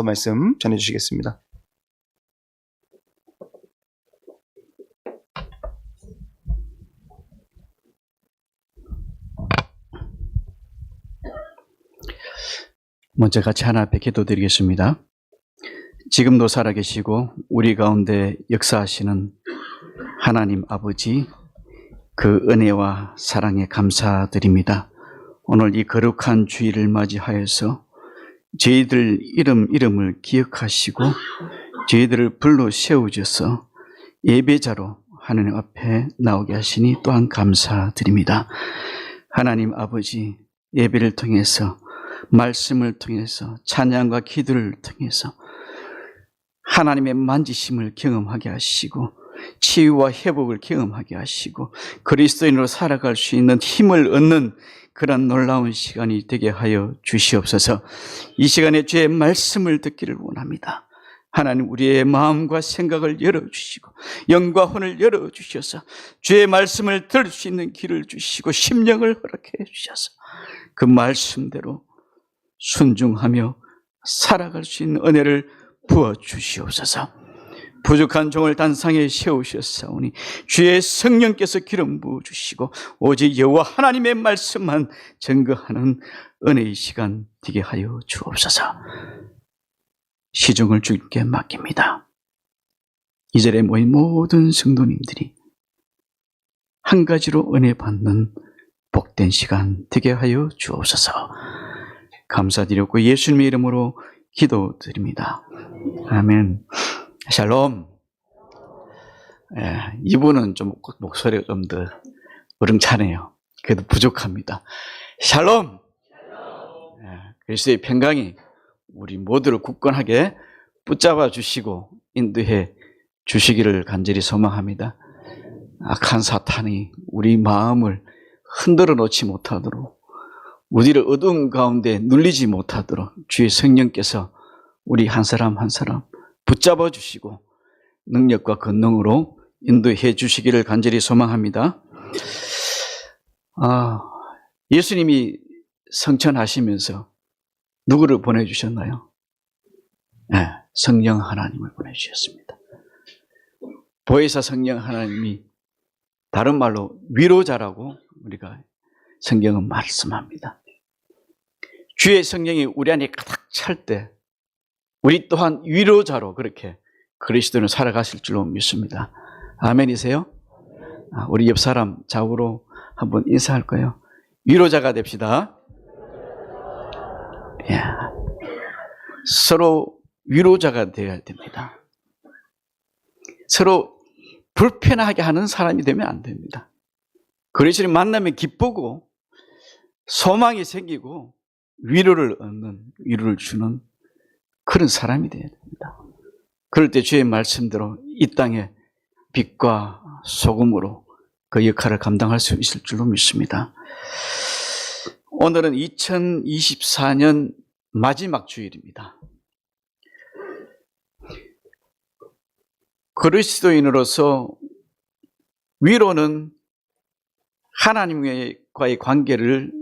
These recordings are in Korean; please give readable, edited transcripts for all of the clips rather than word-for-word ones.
말씀 전해주시겠습니다. 먼저 같이 하나 앞에 기도드리겠습니다. 지금도 살아계시고 우리 가운데 역사하시는 하나님 아버지, 그 은혜와 사랑에 감사드립니다. 오늘 이 거룩한 주일을 맞이하여서 저희들 이름을 기억하시고 저희들을 불러 세우셔서 예배자로 하나님 앞에 나오게 하시니 또한 감사드립니다. 하나님 아버지, 예배를 통해서, 말씀을 통해서, 찬양과 기도를 통해서 하나님의 만지심을 경험하게 하시고 치유와 회복을 경험하게 하시고 그리스도인으로 살아갈 수 있는 힘을 얻는 그런 놀라운 시간이 되게 하여 주시옵소서. 이 시간에 주의 말씀을 듣기를 원합니다. 하나님, 우리의 마음과 생각을 열어주시고 영과 혼을 열어주셔서 주의 말씀을 들을 수 있는 길을 주시고 심령을 허락해 주셔서 그 말씀대로 순종하며 살아갈 수 있는 은혜를 부어주시옵소서. 부족한 종을 단상에 세우셨사오니 주의 성령께서 기름 부어주시고 오직 여호와 하나님의 말씀만 증거하는 은혜의 시간 되게 하여 주옵소서. 시중을 주께 맡깁니다. 이 자리에 모인 모든 성도님들이 한 가지로 은혜 받는 복된 시간 되게 하여 주옵소서. 감사드렸고 예수님의 이름으로 기도드립니다. 아멘. 샬롬. 이분은 좀 목소리가 좀 더 우렁차네요. 그래도 부족합니다. 샬롬. 그리스도의 평강이 우리 모두를 굳건하게 붙잡아 주시고 인도해 주시기를 간절히 소망합니다. 악한 사탄이 우리 마음을 흔들어 놓지 못하도록, 우리를 어두운 가운데 눌리지 못하도록 주의 성령께서 우리 한 사람 한 사람 붙잡아 주시고 능력과 권능으로 인도해 주시기를 간절히 소망합니다. 예수님이 성천하시면서 누구를 보내주셨나요? 성령 하나님을 보내주셨습니다. 보혜사 성령 하나님이 다른 말로 위로자라고 우리가 성경은 말씀합니다. 주의 성령이 우리 안에 가득 찰 때 우리 또한 위로자로 그렇게 그리스도는 살아가실 줄로 믿습니다. 아멘이세요? 우리 옆 사람 좌우로 한번 인사할까요? 위로자가 됩시다. 서로 위로자가 되어야 됩니다. 서로 불편하게 하는 사람이 되면 안 됩니다. 그리스도를 만나면 기쁘고 소망이 생기고 위로를 얻는, 위로를 주는 그런 사람이 되어야 됩니다. 그럴 때 주의 말씀대로 이 땅에 빛과 소금으로 그 역할을 감당할 수 있을 줄로 믿습니다. 오늘은 2024년 마지막 주일입니다. 그리스도인으로서 위로는 하나님과의 관계를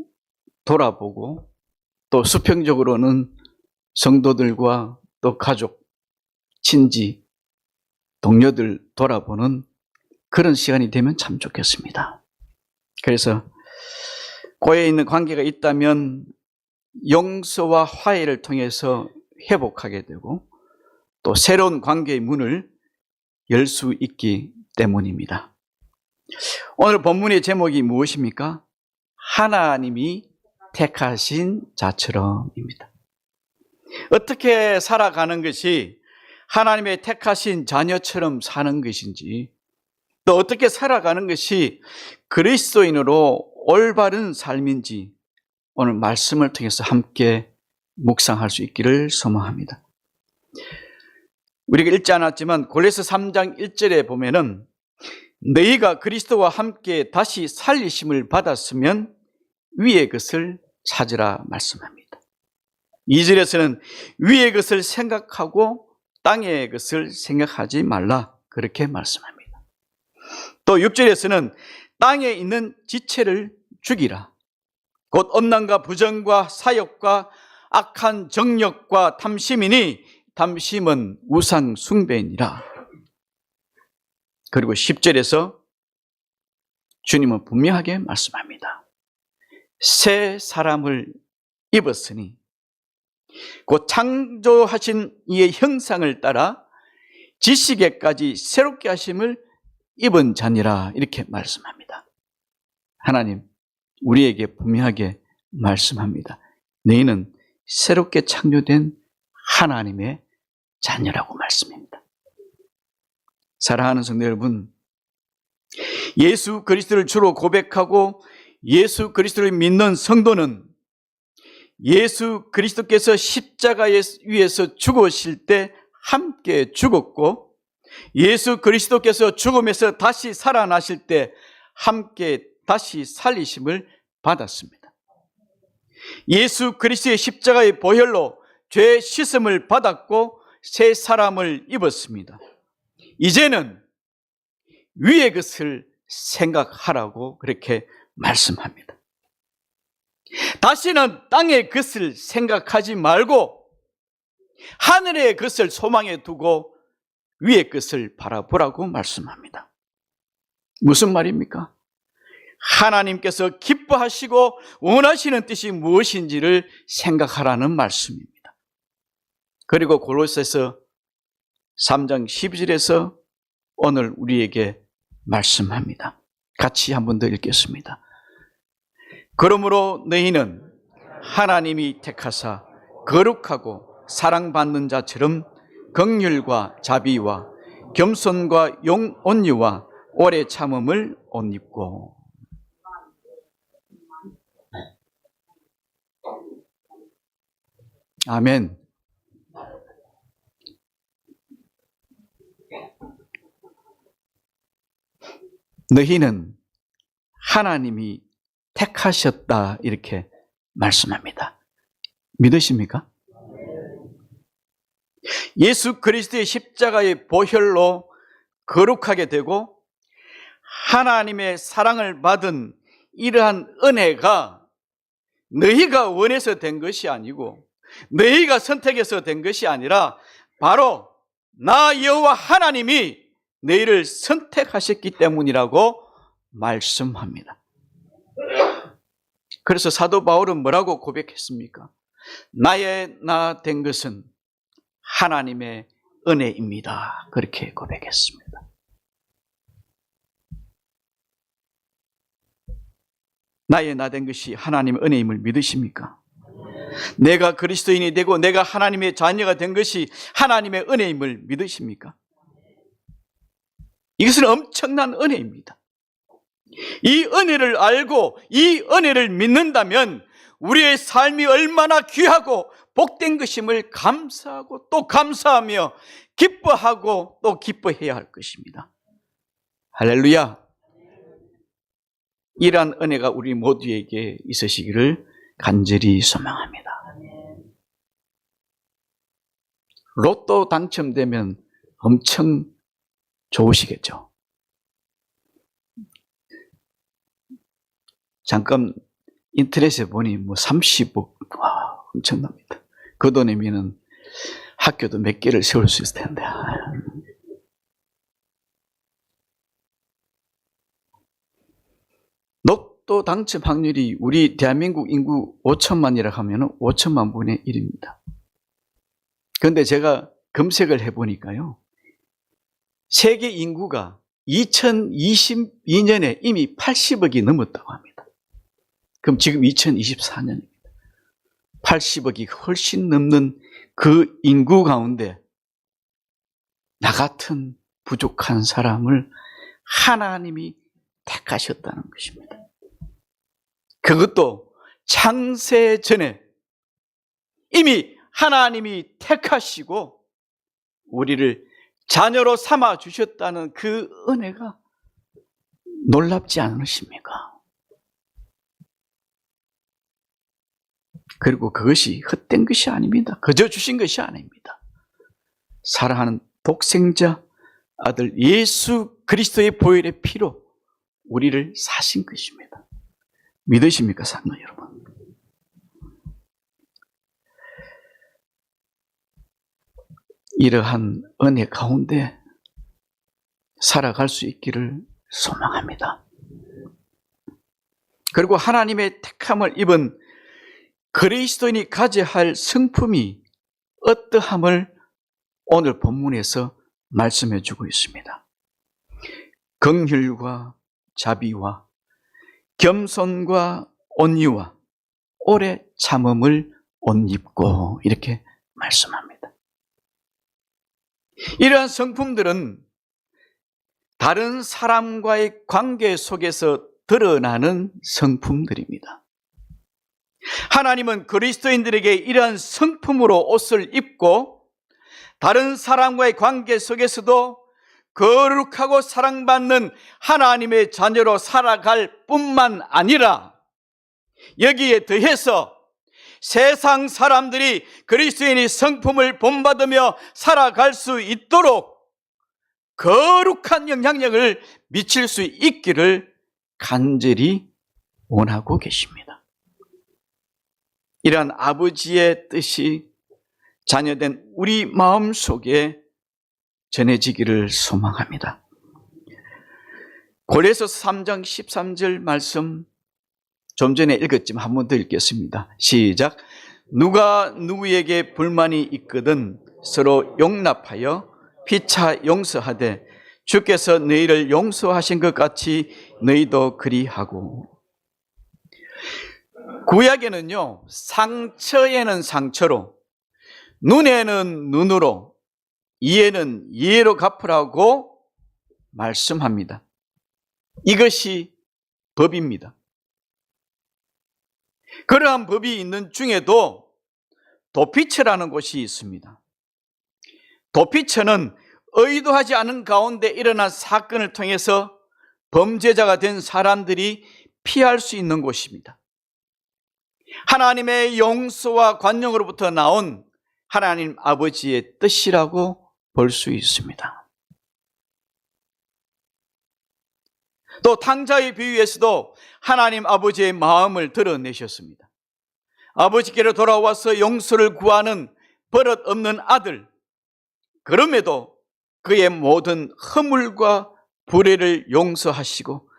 돌아보고 또 수평적으로는 성도들과 또 가족, 친지, 동료들 돌아보는 그런 시간이 되면 참 좋겠습니다. 그래서 고여 있는 관계가 있다면 용서와 화해를 통해서 회복하게 되고 또 새로운 관계의 문을 열 수 있기 때문입니다. 오늘 본문의 제목이 무엇입니까? 하나님이 택하신 자처럼입니다. 어떻게 살아가는 것이 하나님의 택하신 자녀처럼 사는 것인지, 또 어떻게 살아가는 것이 그리스도인으로 올바른 삶인지 오늘 말씀을 통해서 함께 묵상할 수 있기를 소망합니다. 우리가 읽지 않았지만 골로새 3장 1절에 보면은 너희가 그리스도와 함께 다시 살리심을 받았으면 위의 것을 찾으라 말씀합니다. 2절에서는 위의 것을 생각하고 땅의 것을 생각하지 말라 그렇게 말씀합니다. 또 6절에서는 땅에 있는 지체를 죽이라. 곧 엄난과 부정과 사욕과 악한 정력과 탐심이니 탐심은 우상 숭배니라. 그리고 10절에서 주님은 분명하게 말씀합니다. 새 사람을 입었으니 곧 창조하신 이의 형상을 따라 지식에까지 새롭게 하심을 입은 자니라. 이렇게 말씀합니다. 하나님 우리에게 분명하게 말씀합니다. 너희는 새롭게 창조된 하나님의 자녀라고 말씀입니다. 사랑하는 성도 여러분, 예수 그리스도를 주로 고백하고 예수 그리스도를 믿는 성도는 예수 그리스도께서 십자가 위에서 죽으실 때 함께 죽었고 예수 그리스도께서 죽음에서 다시 살아나실 때 함께 다시 살리심을 받았습니다. 예수 그리스도의 십자가의 보혈로 죄 씻음을 받았고 새 사람을 입었습니다. 이제는 위의 것을 생각하라고 그렇게 말씀합니다. 다시는 땅의 것을 생각하지 말고 하늘의 것을 소망에 두고 위의 것을 바라보라고 말씀합니다. 무슨 말입니까? 하나님께서 기뻐하시고 원하시는 뜻이 무엇인지를 생각하라는 말씀입니다. 그리고 골로새서 3장 12절에서 오늘 우리에게 말씀합니다. 같이 한 번 더 읽겠습니다. 그러므로 너희는 하나님이 택하사 거룩하고 사랑받는 자처럼 긍휼과 자비와 겸손과 온유와 오래 참음을 옷 입고. 아멘. 너희는 하나님이 택하셨다 이렇게 말씀합니다. 믿으십니까? 예수 그리스도의 십자가의 보혈로 거룩하게 되고 하나님의 사랑을 받은 이러한 은혜가 너희가 원해서 된 것이 아니고 너희가 선택해서 된 것이 아니라 바로 나 여호와 하나님이 너희를 선택하셨기 때문이라고 말씀합니다. 그래서 사도 바울은 뭐라고 고백했습니까? 나의 나 된 것은 하나님의 은혜입니다. 그렇게 고백했습니다. 나의 나 된 것이 하나님의 은혜임을 믿으십니까? 내가 그리스도인이 되고 내가 하나님의 자녀가 된 것이 하나님의 은혜임을 믿으십니까? 이것은 엄청난 은혜입니다. 이 은혜를 알고 이 은혜를 믿는다면 우리의 삶이 얼마나 귀하고 복된 것임을 감사하고 또 감사하며 기뻐하고 또 기뻐해야 할 것입니다. 할렐루야. 이러한 은혜가 우리 모두에게 있으시기를 간절히 소망합니다. 로또 당첨되면 엄청 좋으시겠죠. 잠깐 인터넷에 보니 30억, 와, 엄청납니다. 그 돈이면 학교도 몇 개를 세울 수 있을 텐데. 로또 당첨 확률이 우리 대한민국 인구 5천만이라 하면 5천만 분의 1입니다. 그런데 제가 검색을 해보니까요, 세계 인구가 2022년에 이미 80억이 넘었다고 합니다. 그럼 지금 2024년입니다. 80억이 훨씬 넘는 그 인구 가운데 나 같은 부족한 사람을 하나님이 택하셨다는 것입니다. 그것도 창세 전에 이미 하나님이 택하시고 우리를 자녀로 삼아 주셨다는 그 은혜가 놀랍지 않으십니까? 그리고 그것이 헛된 것이 아닙니다. 그저 주신 것이 아닙니다. 사랑하는 독생자 아들 예수 그리스도의 보혈의 피로 우리를 사신 것입니다. 믿으십니까, 사랑하는 여러분? 이러한 은혜 가운데 살아갈 수 있기를 소망합니다. 그리고 하나님의 택함을 입은 그리스도인이 가져야 할 성품이 어떠함을 오늘 본문에서 말씀해 주고 있습니다. 긍휼과 자비와 겸손과 온유와 오래 참음을 옷 입고 이렇게 말씀합니다. 이러한 성품들은 다른 사람과의 관계 속에서 드러나는 성품들입니다. 하나님은 그리스도인들에게 이러한 성품으로 옷을 입고 다른 사람과의 관계 속에서도 거룩하고 사랑받는 하나님의 자녀로 살아갈 뿐만 아니라 여기에 더해서 세상 사람들이 그리스도인의 성품을 본받으며 살아갈 수 있도록 거룩한 영향력을 미칠 수 있기를 간절히 원하고 계십니다. 이러한 아버지의 뜻이 자녀된 우리 마음속에 전해지기를 소망합니다. 고린도서 3장 13절 말씀 좀 전에 읽었지만 한 번 더 읽겠습니다. 시작. 누가 누구에게 불만이 있거든 서로 용납하여 피차 용서하되 주께서 너희를 용서하신 것 같이 너희도 그리하고. 구약에는요, 상처에는 상처로, 눈에는 눈으로, 이에는 이해로 갚으라고 말씀합니다. 이것이 법입니다. 그러한 법이 있는 중에도 도피처라는 곳이 있습니다. 도피처는 의도하지 않은 가운데 일어난 사건을 통해서 범죄자가 된 사람들이 피할 수 있는 곳입니다. 하나님의 용서와 관용으로부터 나온 하나님 아버지의 뜻이라고 볼 수 있습니다. 또 탕자의 비유에서도 하나님 아버지의 마음을 드러내셨습니다. 아버지께로 돌아와서 용서를 구하는 버릇 없는 아들, 그럼에도 그의 모든 허물과 불의를 용서하시고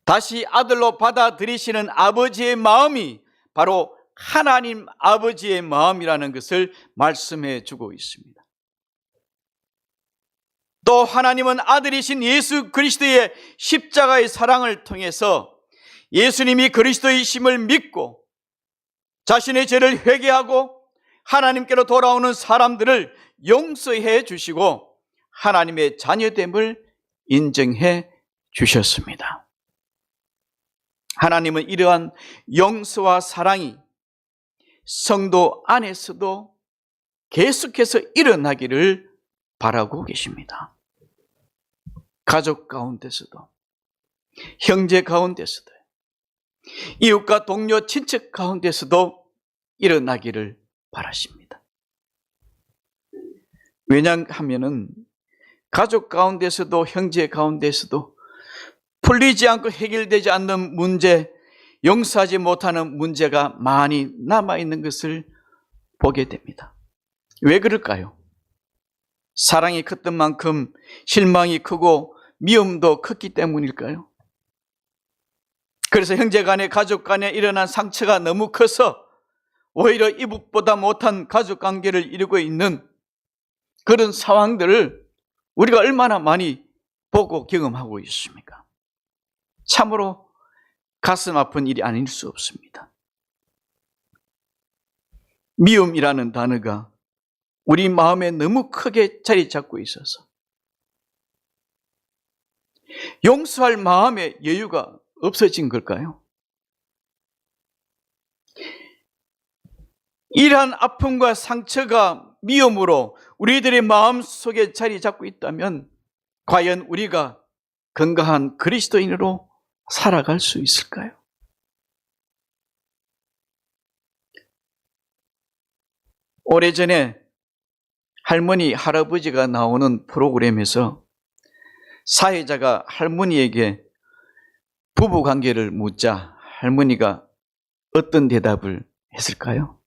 다시 아들로 받아들이시는 아버지의 마음이 바로 하나님 아버지의 마음이라는 것을 말씀해 주고 있습니다. 또 하나님은 아들이신 예수 그리스도의 십자가의 사랑을 통해서 예수님이 그리스도이심을 믿고 자신의 죄를 회개하고 하나님께로 돌아오는 사람들을 용서해 주시고 하나님의 자녀됨을 인정해 주셨습니다. 하나님은 이러한 용서와 사랑이 성도 안에서도 계속해서 일어나기를 바라고 계십니다. 가족 가운데서도, 형제 가운데서도, 이웃과 동료 친척 가운데서도 일어나기를 바라십니다. 왜냐하면은 가족 가운데서도 형제 가운데서도 풀리지 않고 해결되지 않는 문제, 용서하지 못하는 문제가 많이 남아있는 것을 보게 됩니다. 왜 그럴까요? 사랑이 컸던 만큼 실망이 크고 미움도 컸기 때문일까요? 그래서 형제 간에 가족 간에 일어난 상처가 너무 커서 오히려 이웃보다 못한 가족 관계를 이루고 있는 그런 상황들을 우리가 얼마나 많이 보고 경험하고 있습니까? 참으로 가슴 아픈 일이 아닐 수 없습니다. 미움이라는 단어가 우리 마음에 너무 크게 자리 잡고 있어서 용서할 마음의 여유가 없어진 걸까요? 이러한 아픔과 상처가 미움으로 우리들의 마음 속에 자리 잡고 있다면 과연 우리가 건강한 그리스도인으로 살아갈 수 있을까요? 오래전에 할머니, 할아버지가 나오는 프로그램에서 사회자가 할머니에게 부부관계를 묻자 할머니가 어떤 대답을 했을까요?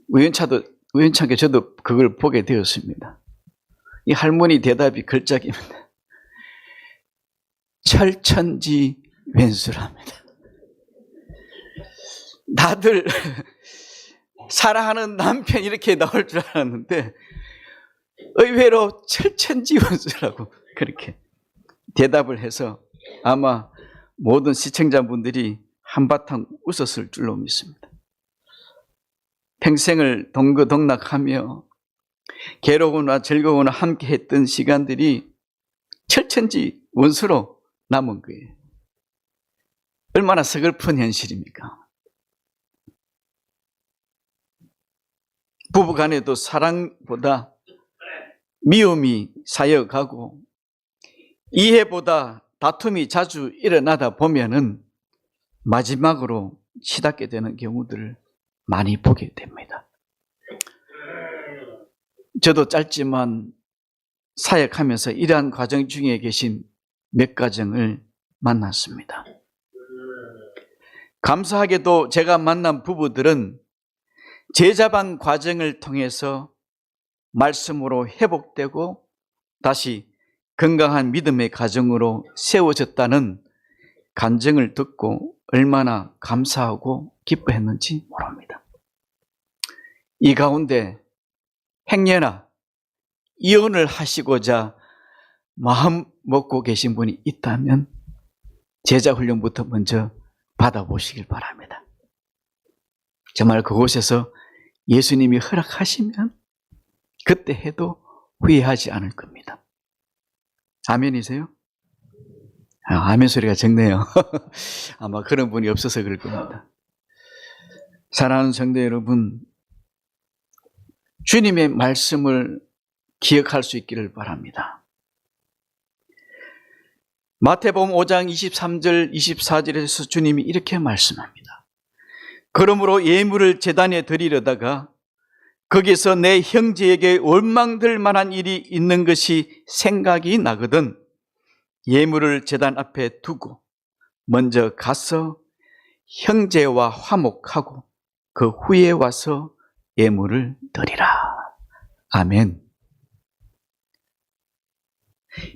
우연찮게도 우연찮게 저도 그걸 보게 되었습니다. 이 할머니 대답이 걸작입니다. 철천지 왼수랍니다. 다들 사랑하는 남편 이렇게 나올 줄 알았는데 의외로 철천지 왼수라고 그렇게 대답을 해서 아마 모든 시청자분들이 한바탕 웃었을 줄로 믿습니다. 평생을 동거동락하며 괴로우나 즐거우나 함께 했던 시간들이 철천지 원수로 남은 거예요. 얼마나 서글픈 현실입니까? 부부간에도 사랑보다 미움이 쌓여가고 이해보다 다툼이 자주 일어나다 보면은 마지막으로 치닫게 되는 경우들을 많이 보게 됩니다. 저도 짧지만 사역하면서 이러한 과정 중에 계신 몇 가정을 만났습니다. 감사하게도 제가 만난 부부들은 제자반 과정을 통해서 말씀으로 회복되고 다시 건강한 믿음의 가정으로 세워졌다는 간증을 듣고 얼마나 감사하고 기뻐했는지 모릅니다. 이 가운데 행여나 이혼을 하시고자 마음 먹고 계신 분이 있다면 제자훈련부터 먼저 받아보시길 바랍니다. 정말 그곳에서 예수님이 허락하시면 그때 해도 후회하지 않을 겁니다. 아멘이세요? 아멘 소리가 적네요. 아마 그런 분이 없어서 그럴 겁니다. 사랑하는 성도 여러분, 주님의 말씀을 기억할 수 있기를 바랍니다. 마태복음 5장 23절 24절에서 주님이 이렇게 말씀합니다. 그러므로 예물을 제단에 드리려다가 거기서 내 형제에게 원망될 만한 일이 있는 것이 생각이 나거든 예물을 제단 앞에 두고 먼저 가서 형제와 화목하고 그 후에 와서 예물을 드리라. 아멘.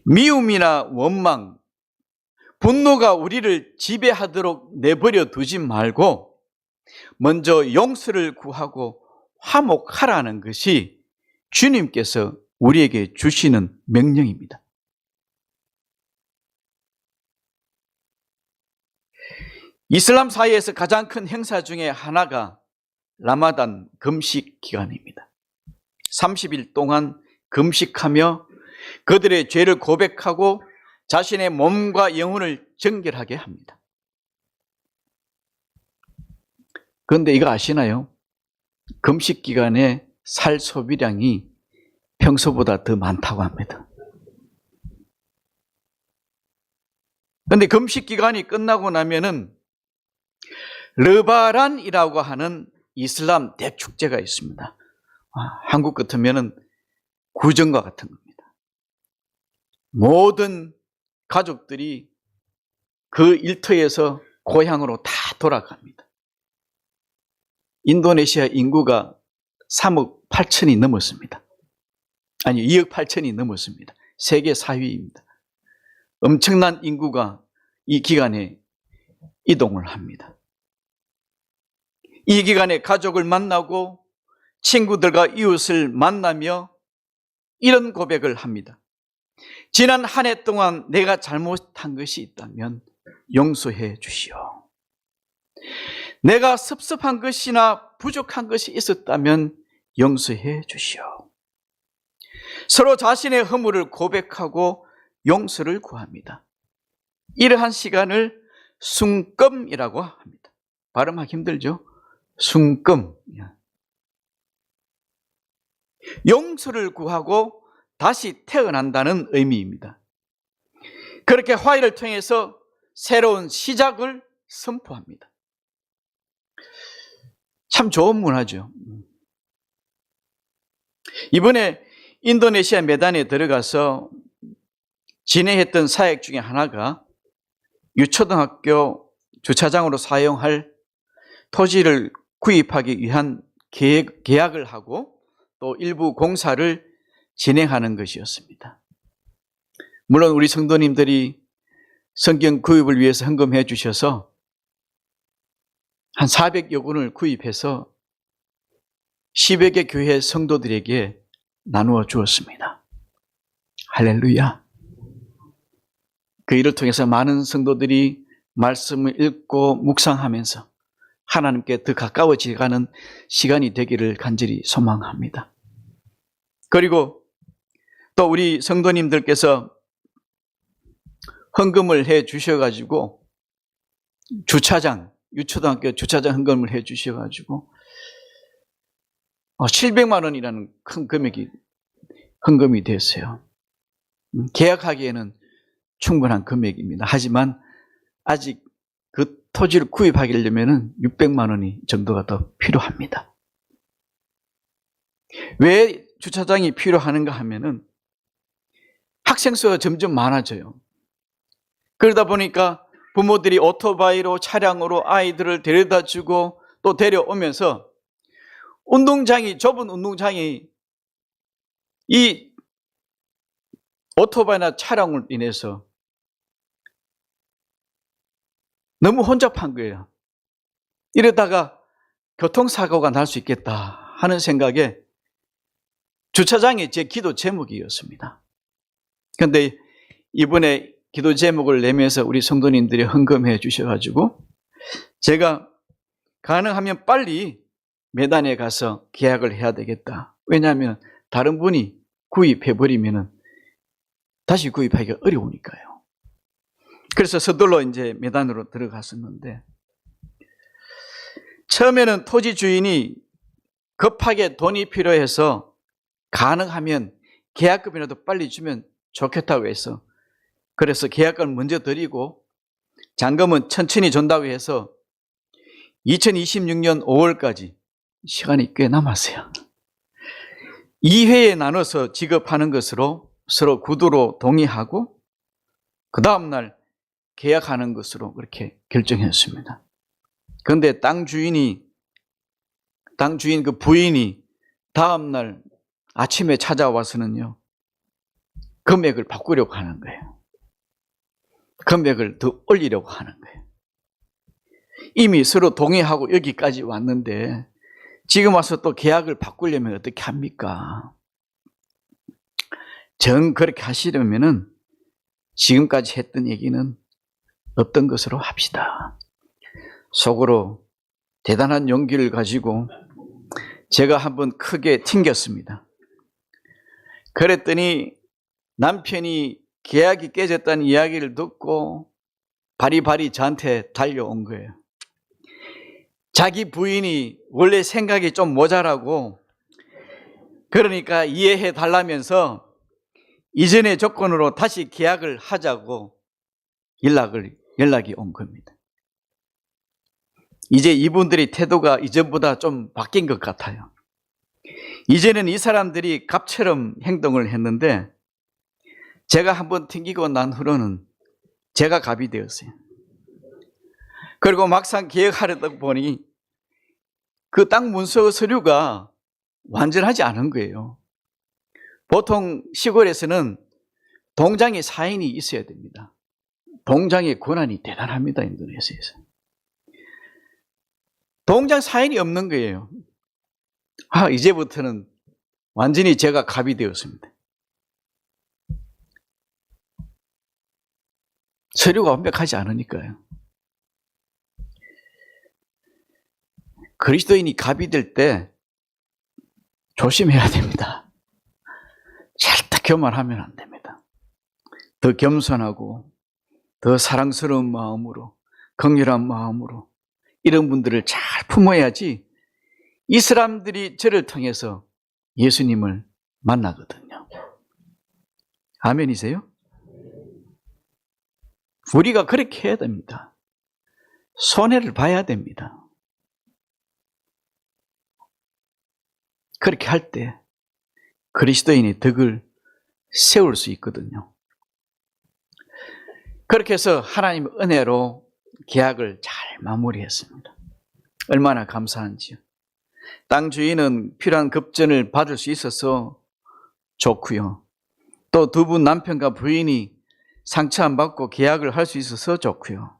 미움이나 원망, 분노가 우리를 지배하도록 내버려 두지 말고 먼저 용서를 구하고 화목하라는 것이 주님께서 우리에게 주시는 명령입니다. 이슬람 사회에서 가장 큰 행사 중에 하나가 라마단 금식 기간입니다. 30일 동안 금식하며 그들의 죄를 고백하고 자신의 몸과 영혼을 정결하게 합니다. 그런데 이거 아시나요? 금식 기간에 살 소비량이 평소보다 더 많다고 합니다. 그런데 금식 기간이 끝나고 나면은 르바란이라고 하는 이슬람 대축제가 있습니다. 한국 같으면은 구정과 같은 겁니다. 모든 가족들이 그 일터에서 고향으로 다 돌아갑니다. 인도네시아 인구가 3억 8천이 넘었습니다. 아니 2억 8천이 넘었습니다. 세계 4위입니다. 엄청난 인구가 이 기간에 이동을 합니다. 이 기간에 가족을 만나고 친구들과 이웃을 만나며 이런 고백을 합니다. 지난 한 해 동안 내가 잘못한 것이 있다면 용서해 주시오. 내가 섭섭한 것이나 부족한 것이 있었다면 용서해 주시오. 서로 자신의 허물을 고백하고 용서를 구합니다. 이러한 시간을 숭검이라고 합니다. 발음하기 힘들죠? 숭검. 용서를 구하고 다시 태어난다는 의미입니다. 그렇게 화해를 통해서 새로운 시작을 선포합니다. 참 좋은 문화죠. 이번에 인도네시아 메단에 들어가서 진행했던 사역 중에 하나가 유초등학교 주차장으로 사용할 토지를 구입하기 위한 계약을 하고 또 일부 공사를 진행하는 것이었습니다. 물론 우리 성도님들이 성경 구입을 위해서 헌금해 주셔서 한 400여 군을 구입해서 10여 개 교회 성도들에게 나누어 주었습니다. 할렐루야. 그 일을 통해서 많은 성도들이 말씀을 읽고 묵상하면서 하나님께 더 가까워지가는 시간이 되기를 간절히 소망합니다. 그리고 또 우리 성도님들께서 헌금을 해 주셔가지고 주차장, 유초등학교 주차장 헌금을 해 주셔가지고 700만 원이라는 큰 금액이 헌금이 됐어요. 계약하기에는 충분한 금액입니다. 하지만 아직 그 토지를 구입하려면 600만 원이 정도가 더 필요합니다. 왜 주차장이 필요한가 하면은 학생 수가 점점 많아져요. 그러다 보니까 부모들이 오토바이로 차량으로 아이들을 데려다 주고 또 데려오면서 좁은 운동장이 이 오토바이나 차량으로 인해서 너무 혼잡한 거예요. 이러다가 교통사고가 날 수 있겠다 하는 생각에 주차장이 제 기도 제목이었습니다. 그런데 이번에 기도 제목을 내면서 우리 성도님들이 헌금해 주셔가지고 제가 가능하면 빨리 매단에 가서 계약을 해야 되겠다. 왜냐하면 다른 분이 구입해버리면 다시 구입하기가 어려우니까요. 그래서 서둘러 이제 매단으로 들어갔었는데 처음에는 토지 주인이 급하게 돈이 필요해서 가능하면 계약금이라도 빨리 주면 좋겠다고 해서 그래서 계약금을 먼저 드리고 잔금은 천천히 준다고 해서 2026년 5월까지 시간이 꽤 남았어요. 2회에 나눠서 지급하는 것으로 서로 구두로 동의하고 그 다음날 계약하는 것으로 그렇게 결정했습니다. 그런데 땅 주인 그 부인이 다음날 아침에 찾아와서는요, 금액을 바꾸려고 하는 거예요. 금액을 더 올리려고 하는 거예요. 이미 서로 동의하고 여기까지 왔는데 지금 와서 또 계약을 바꾸려면 어떻게 합니까? 정 그렇게 하시려면은 지금까지 했던 얘기는 없던 것으로 합시다. 속으로 대단한 용기를 가지고 제가 한번 크게 튕겼습니다. 그랬더니 남편이 계약이 깨졌다는 이야기를 듣고 바리바리 저한테 달려온 거예요. 자기 부인이 원래 생각이 좀 모자라고 그러니까 이해해 달라면서 이전의 조건으로 다시 계약을 하자고 연락이 온 겁니다. 이제 이분들이 태도가 이전보다 좀 바뀐 것 같아요. 이제는 이 사람들이 갑처럼 행동을 했는데 제가 한번 튕기고 난 후로는 제가 갑이 되었어요. 그리고 막상 계약하려다 보니 그 땅 문서 서류가 완전하지 않은 거예요. 보통 시골에서는 동장의 사인이 있어야 됩니다. 동장의 권한이 대단합니다, 인도네시아에서. 동장 사인이 없는 거예요. 이제부터는 완전히 제가 갑이 되었습니다. 서류가 완벽하지 않으니까요. 그리스도인이 갑이 될 때 조심해야 됩니다. 절대 교만하면 안 됩니다. 더 겸손하고 더 사랑스러운 마음으로, 긍휼한 마음으로 이런 분들을 잘 품어야지 이 사람들이 저를 통해서 예수님을 만나거든요. 아멘이세요? 우리가 그렇게 해야 됩니다. 손해를 봐야 됩니다. 그렇게 할 때 그리스도인의 덕을 세울 수 있거든요. 그렇게 해서 하나님의 은혜로 계약을 잘 마무리했습니다. 얼마나 감사한지요. 땅 주인은 필요한 급전을 받을 수 있어서 좋고요. 또 두 분 남편과 부인이 상처 안 받고 계약을 할 수 있어서 좋고요.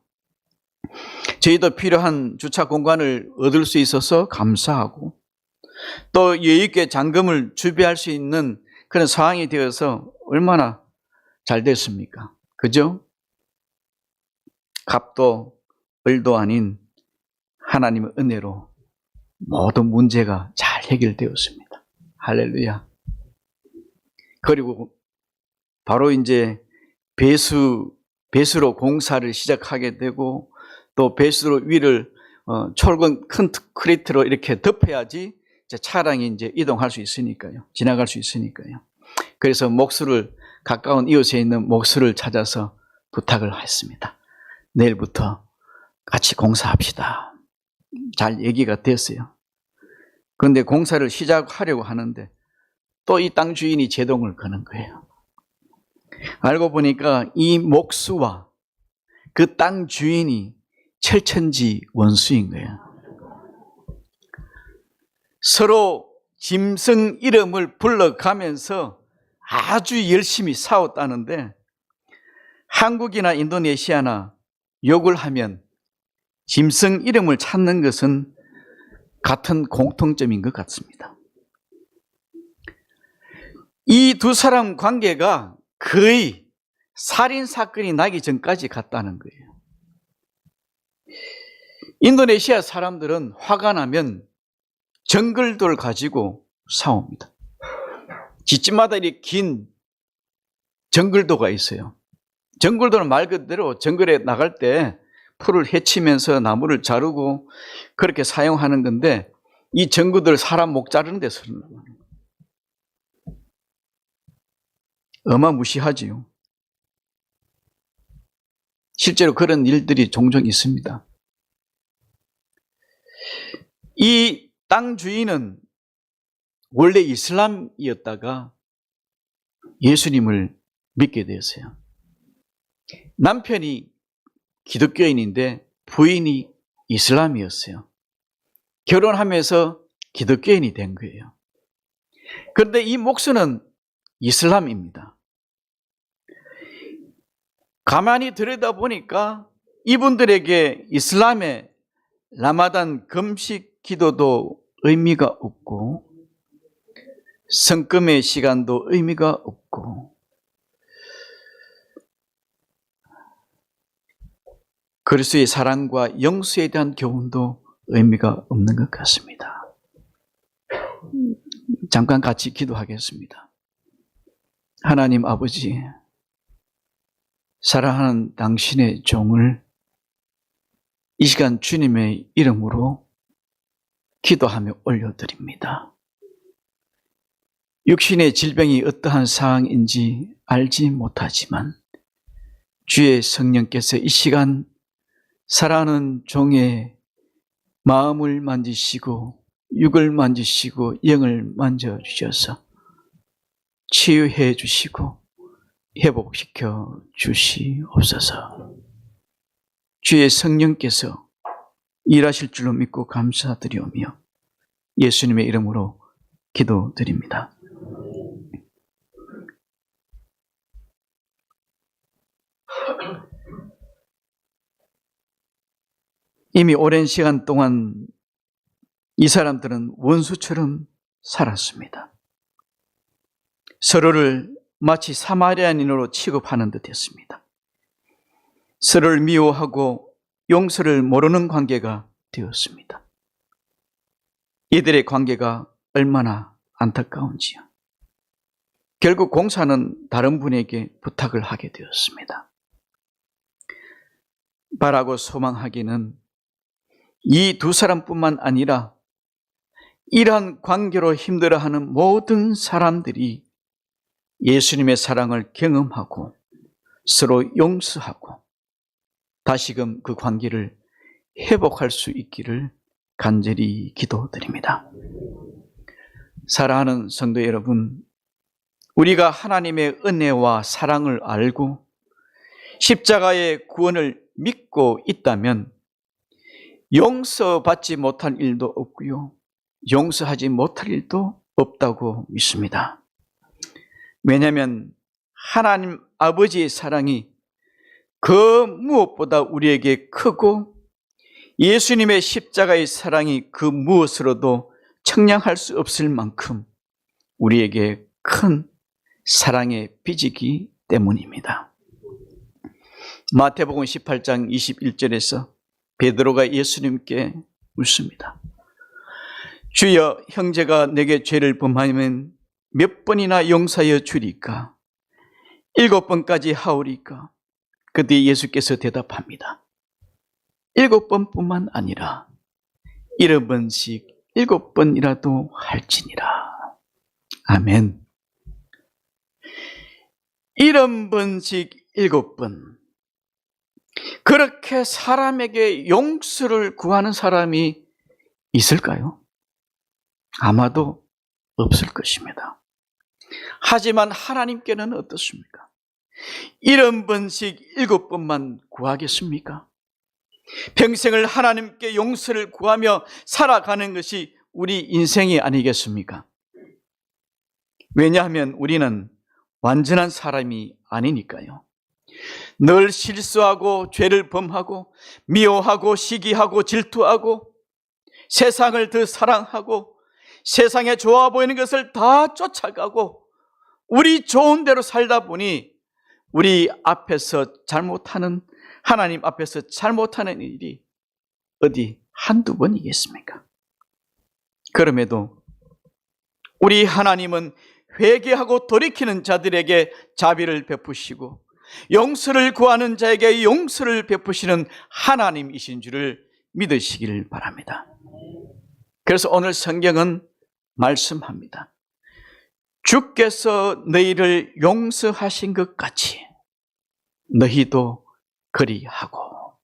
저희도 필요한 주차 공간을 얻을 수 있어서 감사하고, 또 여유 있게 잔금을 준비할 수 있는 그런 상황이 되어서 얼마나 잘 됐습니까? 그죠? 값도 을도 아닌 하나님의 은혜로 모든 문제가 잘 해결되었습니다. 할렐루야. 그리고 바로 이제 배수로 공사를 시작하게 되고, 또 배수로 위를 철근 큰 크레이트로 이렇게 덮어야지 이제 차량이 이제 이동할 수 있으니까요. 지나갈 수 있으니까요. 그래서 목수를, 가까운 이웃에 있는 목수를 찾아서 부탁을 했습니다. 내일부터 같이 공사합시다. 잘 얘기가 됐어요. 그런데 공사를 시작하려고 하는데 또 이 땅 주인이 제동을 거는 거예요. 알고 보니까 이 목수와 그 땅 주인이 철천지 원수인 거예요. 서로 짐승 이름을 불러가면서 아주 열심히 싸웠다는데, 한국이나 인도네시아나 욕을 하면 짐승 이름을 찾는 것은 같은 공통점인 것 같습니다. 이 두 사람 관계가 거의 살인사건이 나기 전까지 갔다는 거예요. 인도네시아 사람들은 화가 나면 정글돌 가지고 싸웁니다. 집집마다 이렇게 긴 정글도가 있어요. 정글도는 말 그대로 정글에 나갈 때 풀을 헤치면서 나무를 자르고 그렇게 사용하는 건데, 이 정글들 사람 목 자르는 데 쓰는 거예요. 어마무시하지요. 실제로 그런 일들이 종종 있습니다. 이 땅 주인은 원래 이슬람이었다가 예수님을 믿게 되었어요. 남편이 기독교인인데 부인이 이슬람이었어요. 결혼하면서 기독교인이 된 거예요. 그런데 이 목수는 이슬람입니다. 가만히 들여다보니까 이분들에게 이슬람의 라마단 금식 기도도 의미가 없고, 성금의 시간도 의미가 없고, 그리스도의 사랑과 영수에 대한 교훈도 의미가 없는 것 같습니다. 잠깐 같이 기도하겠습니다. 하나님 아버지, 사랑하는 당신의 종을 이 시간 주님의 이름으로 기도하며 올려드립니다. 육신의 질병이 어떠한 상황인지 알지 못하지만 주의 성령께서 이 시간 사랑하는 종의 마음을 만지시고 육을 만지시고 영을 만져주셔서 치유해 주시고 회복시켜 주시옵소서. 주의 성령께서 일하실 줄로 믿고 감사드리오며 예수님의 이름으로 기도드립니다. 이미 오랜 시간 동안 이 사람들은 원수처럼 살았습니다. 서로를 마치 사마리아인으로 취급하는 듯 했습니다. 서로를 미워하고 용서를 모르는 관계가 되었습니다. 이들의 관계가 얼마나 안타까운지요. 결국 공사는 다른 분에게 부탁을 하게 되었습니다. 바라고 소망하기는 이 두 사람뿐만 아니라 이러한 관계로 힘들어하는 모든 사람들이 예수님의 사랑을 경험하고 서로 용서하고 다시금 그 관계를 회복할 수 있기를 간절히 기도드립니다. 사랑하는 성도 여러분, 우리가 하나님의 은혜와 사랑을 알고 십자가의 구원을 믿고 있다면 용서받지 못한 일도 없고요, 용서하지 못할 일도 없다고 믿습니다. 왜냐하면 하나님 아버지의 사랑이 그 무엇보다 우리에게 크고 예수님의 십자가의 사랑이 그 무엇으로도 청량할 수 없을 만큼 우리에게 큰 사랑의 빚이기 때문입니다. 마태복음 18장 21절에서 베드로가 예수님께 묻습니다. 주여, 형제가 내게 죄를 범하면 몇 번이나 용서하여 주리까? 7번까지 하오리까? 그때 예수께서 대답합니다. 7번뿐만 아니라 70번씩 7번이라도 할지니라. 아멘. 70번씩 7번. 그렇게 사람에게 용서를 구하는 사람이 있을까요? 아마도 없을 것입니다. 하지만 하나님께는 어떻습니까? 70번씩 7번만 구하겠습니까? 평생을 하나님께 용서를 구하며 살아가는 것이 우리 인생이 아니겠습니까? 왜냐하면 우리는 완전한 사람이 아니니까요. 늘 실수하고 죄를 범하고 미워하고 시기하고 질투하고 세상을 더 사랑하고 세상에 좋아 보이는 것을 다 쫓아가고 우리 좋은 대로 살다 보니 우리 앞에서 잘못하는, 하나님 앞에서 잘못하는 일이 어디 한두 번이겠습니까? 그럼에도 우리 하나님은 회개하고 돌이키는 자들에게 자비를 베푸시고 용서를 구하는 자에게 용서를 베푸시는 하나님이신 줄을 믿으시길 바랍니다. 그래서 오늘 성경은 말씀합니다. 주께서 너희를 용서하신 것 같이 너희도 그리하고.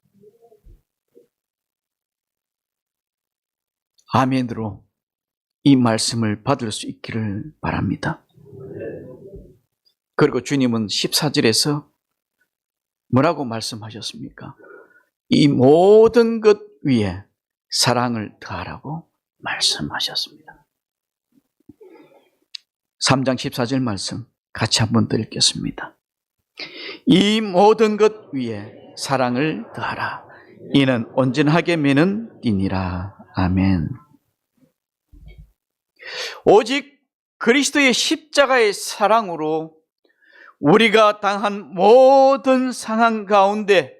아멘으로 이 말씀을 받을 수 있기를 바랍니다. 그리고 주님은 14절에서 뭐라고 말씀하셨습니까? 이 모든 것 위에 사랑을 더하라고 말씀하셨습니다. 3장 14절 말씀 같이 한번 더 읽겠습니다. 이 모든 것 위에 사랑을 더하라. 이는 온전하게 매는 띠니라. 아멘. 오직 그리스도의 십자가의 사랑으로 우리가 당한 모든 상황 가운데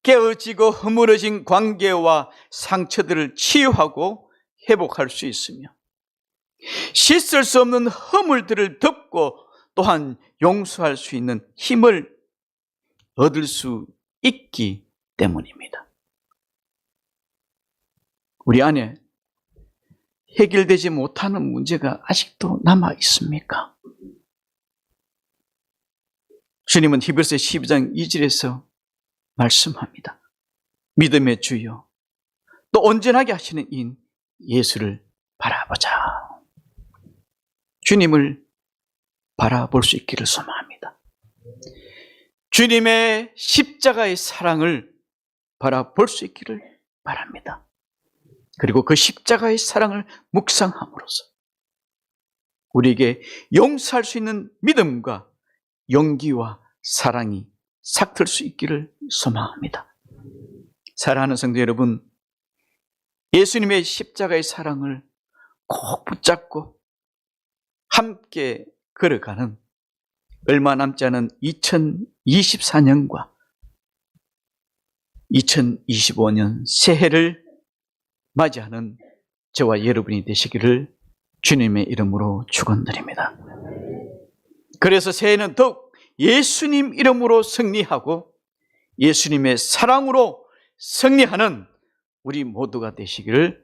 깨어지고 허물어진 관계와 상처들을 치유하고 회복할 수 있으며 씻을 수 없는 허물들을 덮고 또한 용서할 수 있는 힘을 얻을 수 있기 때문입니다. 우리 안에 해결되지 못하는 문제가 아직도 남아 있습니까? 주님은 히브리서 12장 2절에서 말씀합니다. 믿음의 주여, 또 온전하게 하시는 인 예수를 바라보자. 주님을 바라볼 수 있기를 소망합니다. 주님의 십자가의 사랑을 바라볼 수 있기를 바랍니다. 그리고 그 십자가의 사랑을 묵상함으로써 우리에게 용서할 수 있는 믿음과 용기와 사랑이 삭틀 수 있기를 소망합니다. 사랑하는 성도 여러분, 예수님의 십자가의 사랑을 꼭 붙잡고 함께 걸어가는 얼마 남지 않은 2024년과 2025년 새해를 맞이하는 저와 여러분이 되시기를 주님의 이름으로 축원드립니다. 그래서 새해는 더욱 예수님 이름으로 승리하고 예수님의 사랑으로 승리하는 우리 모두가 되시기를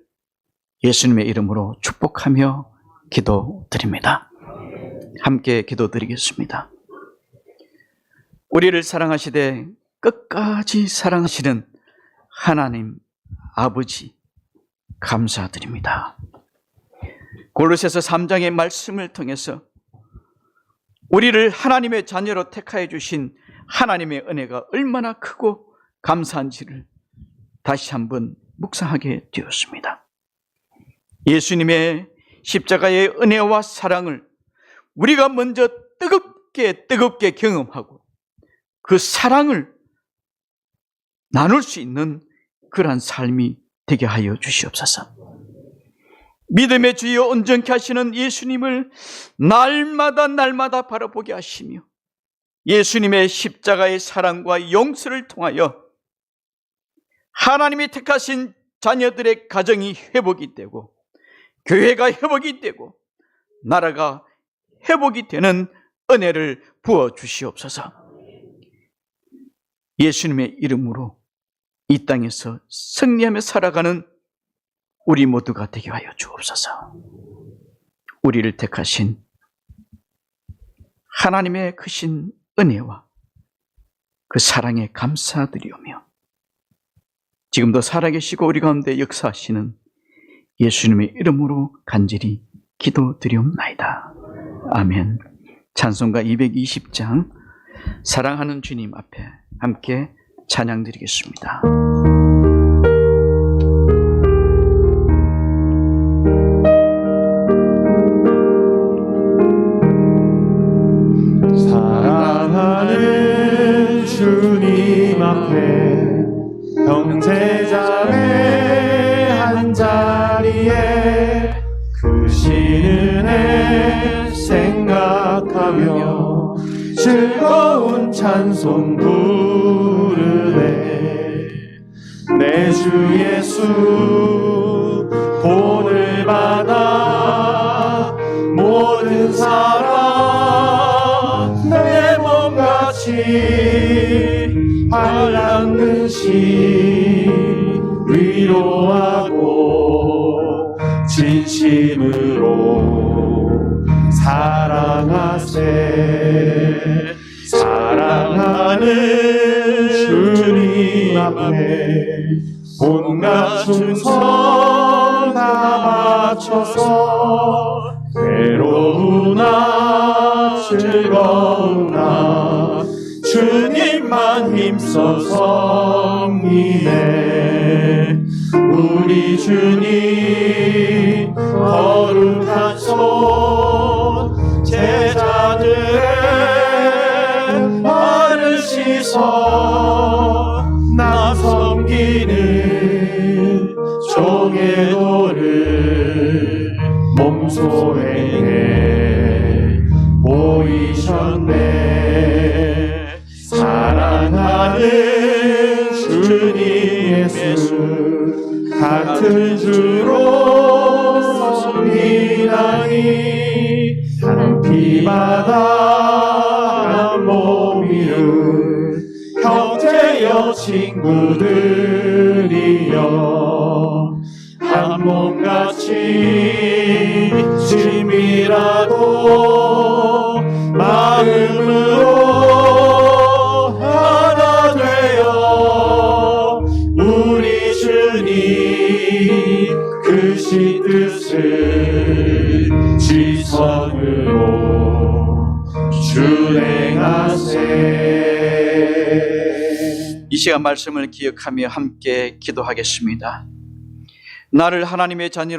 예수님의 이름으로 축복하며 기도드립니다. 함께 기도드리겠습니다. 우리를 사랑하시되 끝까지 사랑하시는 하나님 아버지 감사드립니다. 골로새서 3장의 말씀을 통해서 우리를 하나님의 자녀로 택하여 주신 하나님의 은혜가 얼마나 크고 감사한지를 다시 한번 묵상하게 되었습니다. 예수님의 십자가의 은혜와 사랑을 우리가 먼저 뜨겁게 경험하고 그 사랑을 나눌 수 있는 그러한 삶이 되게 하여 주시옵소서. 믿음의 주여 온전케 하시는 예수님을 날마다 바라보게 하시며 예수님의 십자가의 사랑과 용서를 통하여 하나님이 택하신 자녀들의 가정이 회복이 되고 교회가 회복이 되고 나라가 회복이 되는 은혜를 부어 주시옵소서. 예수님의 이름으로 이 땅에서 승리하며 살아가는 우리 모두가 되게 하여 주옵소서. 우리를 택하신 하나님의 크신 은혜와 그 사랑에 감사드리오며 지금도 살아계시고 우리 가운데 역사하시는 예수님의 이름으로 간절히 기도드리옵나이다. 아멘. 찬송가 220장 사랑하는 주님 앞에 함께 찬양드리겠습니다. 사랑하는 주님 앞에 형제자매 한자리에 크신 은혜 생각하며 즐거운 찬송 부르네. 내 주 예수 본을 받아 모든 사람 내 몸같이 발랑는 시 위로하고 진심으로 사랑하세. 사랑하는 주님 앞에 온갖 충성 다 바쳐서 괴로우나 즐거우나 주님만 힘써 섬기네. 우리 주님 거룩한 손 제자들의 발을 씻어 나 섬기는 종의 도를 몸소행해 보이셨네. 사랑하는 주님 예수 같은 주로 섬기나니 한 피바다 한 몸이은 형제여 친구들이여 한 몸같이 친밀하고 마음으로 하나 되어 우리 주님 크신 뜻을 지성으로 준행하세. 이 시간 말씀을 기억하며 함께 기도하겠습니다. 나를 하나님의 자녀로